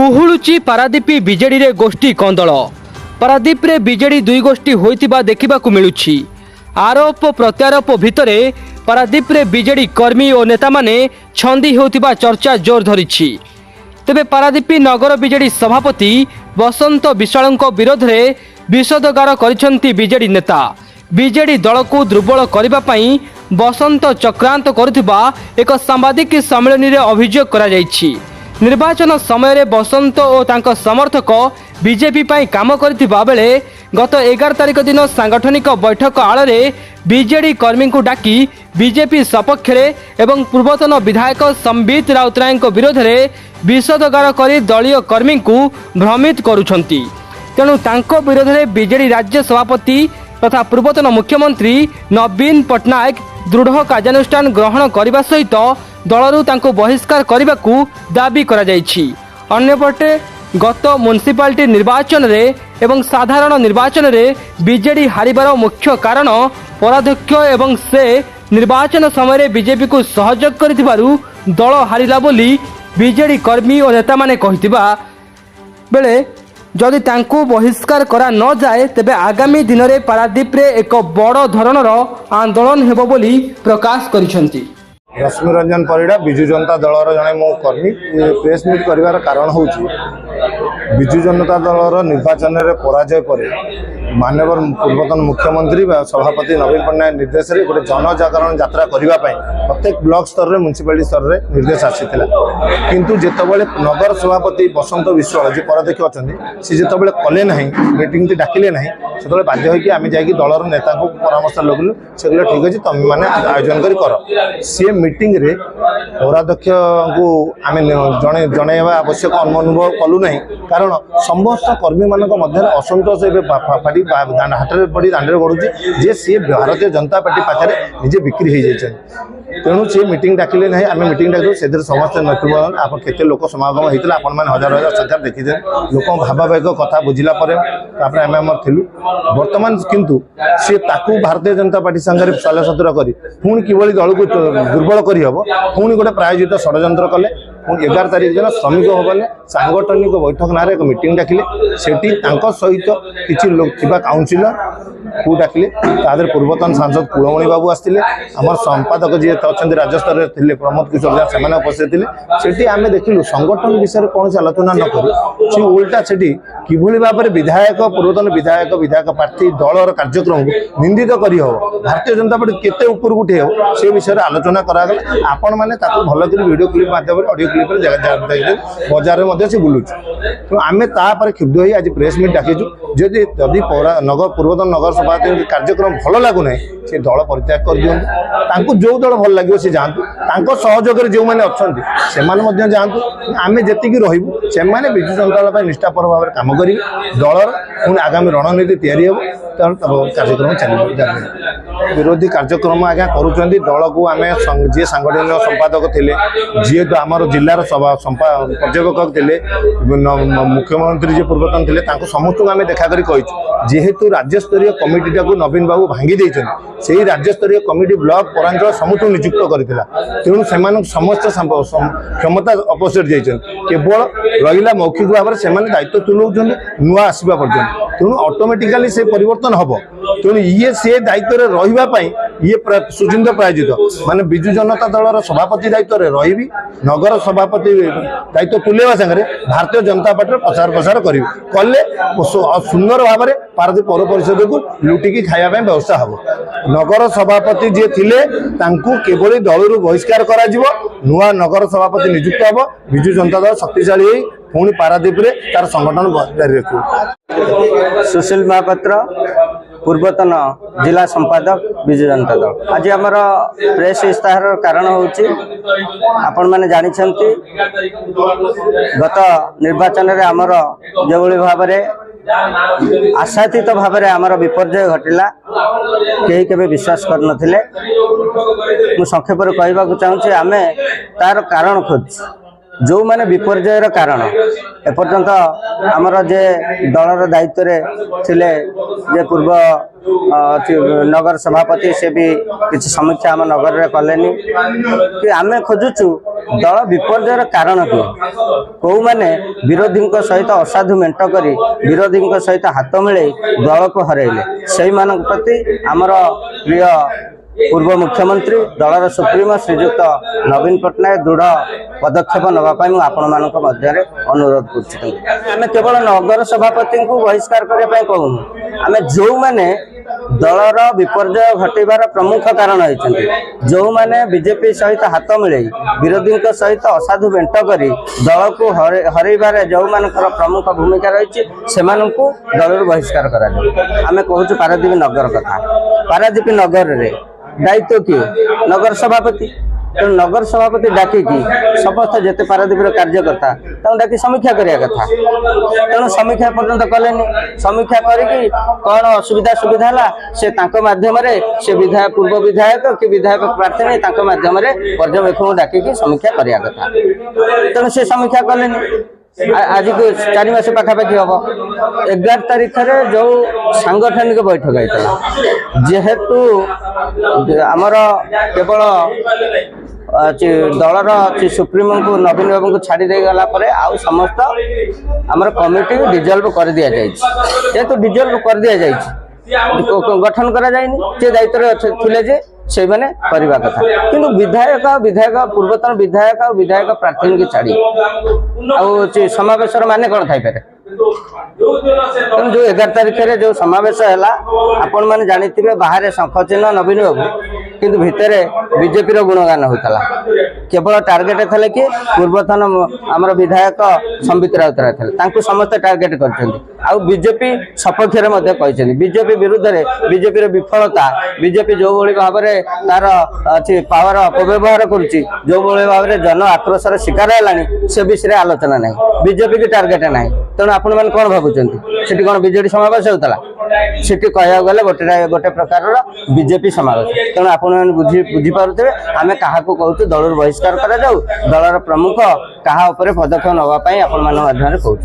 कुहुलुची पारादीपी BJD रे गोष्ठी कंदल। पारादीप रे बीजेडी दुई गोष्ठी होइतिबा देखिबाकु मिलुछि। आरोप प्रत्यारोप भितरे पारादीप रे बीजेडी कर्मी और नेता माने छंदी होतिबा चर्चा जोर धरिछि। तेबे पारादीपी नगर बीजेडी सभापति बसंत विशालଙ୍କ विरोधरे विषदगार करिसेंती बीजेडी नेता। बीजेडी दल को दुर्बल करबा पई बसंत चक्रांत करुथिबा एक सांबादिक सम्मेलन रे अभियोग करा जायछि। निर्वाचन समय रे बसंत और तांको समर्थक बीजेपी पाई काम करथिबा बेले गत 11 तारिख दिन सांगठनिक बैठक आଳରେ बीजेडी कर्मी को डाकी बीजेपी सपक्ष एवं पूर्वतन विधायक संबित राउतराय विरोध में विषदगार कर दलीय कर्मी को भ्रमित करुछंती। तेणु तांको विरोध में बीजेडी राज्य सभापति तथा पूर्वतन मुख्यमंत्री नवीन पट्टनायक दृढ़ कार्यानुष्ठान ग्रहण करने सहित दलरू तांको बहिष्कार करने को दाबी करा जायछि। अन्यपटे गत म्युनिसिपालिटी निर्वाचन रे एवं साधारण निर्वाचन रे बीजेडी हारिबार मुख्य कारण पराध्यक्ष एवं से निर्वाचन समय बीजेपी को सहयोग करिथिबारु दल हारिला बोली बीजेडी कर्मी और नेता माने कहिथिबा बेले जदि तांको बहिष्कार करा न जाए तेबे आगामी दिन रे पारादीप रे एक बड़ धरणर आंदोलन हेबो बोली प्रकाश करिसेंती। रश्मि रंजन परिड़ा बिजु जनता दलर जड़े मो कर्मी प्रेस मीट कर कारण हूँ बिजु जनता दलर निर्वाचन में पराजय पर मानव पूर्वतन मुख्यमंत्री सभापति नवीन पट्टनायक निर्देश में गोटे जनजागरण यात्रा करने प्रत्येक ब्लॉक स्तर में म्युनिसिपालिटी स्तर में निर्देश आसीला किंतु जितेबाला नगर सभापति बसंत विश्वाल जी पराध्यक्ष अच्छा सी जिते कले ना मीटिंग डाकिले ना से बाध्य होगी जाकि दलर नेता को परामर्श लगलु से कहले ठीक अच्छे तुम मैंने आयोजन कर सी मीटिंग रे पौराध्यक्ष को आम जनवा आवश्यक अनुभव कलु ना कारण समस्त कर्मी मान मध्य असंतोष फाटी हाथ पड़ी दांडे बढ़ुची जे सी भारतीय जनता पार्टी पाखे निजे बिक्री हो जाए तेणु सी मीटिंग डाकिले ना आम मीटिंग डाक से समस्त नेतृत्व आप केते लोक समागम होता आप हजार हजार संख्या देखीदे लोक भावावेग कथा बुझिला आम थिलु बर्तमान किंतु सी ताकू भारतीय जनता पार्टी संगे सलासतुरा करी पुणी किभली दल को दुर्बल करहब पुणी गोटे प्रायोजित षड्यंत्र कले 11 तारिख दिन श्रमिक भवन सांगठनिक बैठक ना एक मीटिंग डाकिले सेठी सहित किसी लोग थिबा काउंसिलर को डाकिले तादर पूर्वतन सांसद कुलमणि बाबू आसते आम संपादक जी अच्छा राज्य स्तर थे प्रमोद किशोर झा से उपस्थित थे से आम देखिलु संगठन विषय कौन आलोचना न कर उल्टा से किभली भाव में विधायक पूर्वतन विधायक विधायक प्रार्थी दलर कार्यक्रम को निंदित करहब भारतीय जनता पार्टी केते ऊपर उठे हो से विषय आलोचना करागला आपण मैंने भल कर वीडियो क्लिप माध्यम ऑडियो क्लिप बजार में बुलूँ तो आम तापर क्षुब्ध हो आज प्रेस मीट डाकिचु जदि नगर पूर्वतन नगर सभापति कार्यक्रम भल लगुना से दल परित्याग कर दिखाँ जो दल भल लगे सी जातु सहयोग जो मैंने अच्छा से जातु आम जी रहू से विजु जनता दल निष्ठापर भाव में काम करेंगे दलर पुणी आगामी रणनीति तैयारी हो कार्यक्रम चल विरोधी कार्यक्रम आज्ञा करुँच दल को आम जी सांगठनिक संपादक थे जी आमर जिलार पर्यवेक्षक थे मुख्यमंत्री जी पूर्वतन थे समस्त आम देखा करी जेहेतु राज्यस्तरीय कमिटीटा को नवीन बाबू भांगी से राज्यस्तरीय कमिटी ब्लॉक पौरांचल समूह नियुक्त करता तेणु से समस्त क्षमता अपोजिट जाइए केवल रहा मौखिक भाव में से दायित्व तुलाऊँ नुआ आसवा पर्यटन तेणु ऑटोमेटिकली से परिवर्तन हम तेणु ये से दायित्व रही ये सुचिंत प्रायोजित माने बिजु जनता दलर सभापति दायित्व रही नगर सभापति दायित्व तुलेवा संगे भारतीय जनता पार्टी प्रचार प्रसार कले सुंदर भाव में पारादीप पौर परिषद को लुटिकी खायापी व्यवस्था हम नगर सभापति जी थे केवल दलू बहिष्कार करा नुआ नगर सभापति नियुक्त हम बिजु जनता दल शक्तिशाली पुणी पारादीप रे तार संगठन जारी रखू। सुशील महापात्र पूर्वतन जिला संपादक बिजु जनता दल आज आमर प्रेस इस्ताहार कारण होची आपण माने जानी छंती गत निर्वाचन रे आमर जो भाव में आशातीत भाव में आमर विपर्यय घटिला कहीं केबे विश्वास कर नथिले मु संक्षेप कहवाक चाहूँगी आमे तार कारण खोज जो माने विपर्ययर कारण एपर्यंत आमर जे दलर दायित्व थिले जे पूर्व नगर सभापति से भी किसी समीक्षा आम नगर में कलेनी कि आम खोजुचु दल विपर्ययर कारण कि कौ माने विरोधी सहित असाधु मेंट करी विरोधी सहित हाथ मिले दल को हरैले से प्रति आमर प्रिय पूर्व मुख्यमंत्री दलर सुप्रीमो श्रीजुक्त नवीन पट्टनायक दृढ़ पदक्षेप नापी मुझे अनुरोध करें केवल नगर सभापति को बहिष्कार करने कहूँ आम जो मैंने दलर विपर्यय घटार प्रमुख कारण होती जो मैंने बीजेपी सहित हाथ मिले विरोधी सहित असाधु मेंट कर दल को हरइबार जो मान प्रमुख भूमिका रही से दल बहिष्कार करें कहूँ पारादीप नगर कथा पारादीप नगर रे दायित्व किए नगर सभापति तेणु नगर सभापति डाकिकी समस्त जिते पारादीप कार्यकर्ता डाकी समीक्षा करने कथा तेणु समीक्षा पर्यंत कले समीक्षा करके कौन असुविधा सुविधा है से माध्यम से विधायक पूर्व विधायक कि विधायक प्रार्थी माध्यम पर्यवेक्षक डाकिकी समीक्षा करने कथा तेणु से समीक्षा कले आज को 4 मास पाखापाखि हम 11 तारीख जो सांगठनिक बैठक होता जेहेतु आमर केवल दलर सुप्रीमो को नवीन बाबू को छाड़ी गला आउ समस्त आमर कमिटी डिजल्व कर दि जाए जेहेतु डिजल्व कर दि जाए गठन करा जाए जे दायित्व थिले जे से मैंने करवा कथा किंतु विधायक पूर्वतन विधायक और विधायक प्रार्थी की छाड़ी समावेश माने कौन थी तेणु जो 11 तारीख में जो समावेश है आपण मैंने जानी बाहर शंख चिन्ह नवीन बाबू किंतु भितर बीजेपी गुणगान होता केवल टार्गेट थे कि पूर्वतन आमर विधायक संबित राउतराय थे समस्त टार्गेट कर बीजेपी सपक्ष बीजेपी विरुद्ध में बीजेपी विफलता बीजेपी जो भाव में तार पावर अपव्यवहार करुच्ची जो भाव में जन आक्रोशर शिकार है से विषय आलोचना ना बीजेपी की टार्गेट ना तेणु आपण मैंने कौन भावुंट से कौन बीजेडी समावेश होता से कह गले गोटे प्रकार बीजेपी समावेश तेणु आपण बुझीपे आम क्या कहूँ दल बहिष्कार करा दलर प्रमुख क्या पदक्षेप नापी आपण कहूँ।